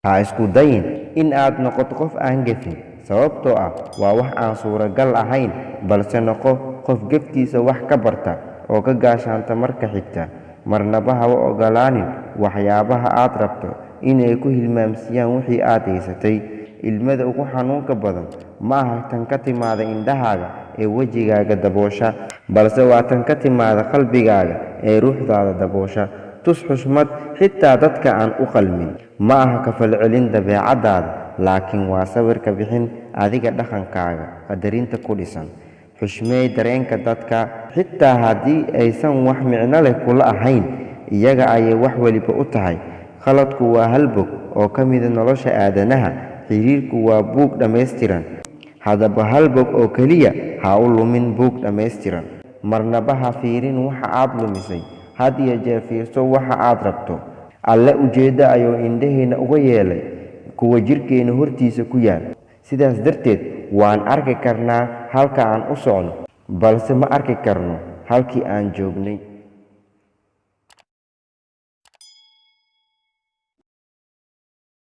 ha isku dayin in aad noqoto qof aan gefin sababtoo ah waa wax aan suuragal ahayn balse noqo qof geftiisa wax ka barta oo ka gaashaanta marka xigta marnaba ha u ogolaanin waxyaabaha aad rabto inay ku hilmaamsiyaan wixii aad haysatay ilmada ugu xanuunka badan ma aha tan ka timaada indhahaaga ee wejigaaga daboosha balse waa tan ka timaada qalbigaaga ee ruuxdaada daboosha tus xushmad xitaa dadka aan u qalmin ma aha ka falcelin dabeecadaada laakiin waa sawirka bixin adiga dhaqankaaga qadarinta ku dhisan xushmeey dareenka dadka xitaa haddii aysan wax micno leh kula ahayn iyaga ayay wax weliba u tahay khaladku waa hal bog oo ka mida nolosha aadanaha xiriirku waa buug dhammaystiran haddaba hal bog oo keliya ha u lumin buug dhammaystiran marnaba ha fiirin waxa aad lumisay had iyo jeer fiirso waxa aad rabto alle ujeeddo ayuu indhaheenna uga yeelay kuwa jirhkeenna hortiisa ku yaal sidaas darteed waan arki karnaa halka aan u socno balse ma arki karno halkii aan joognay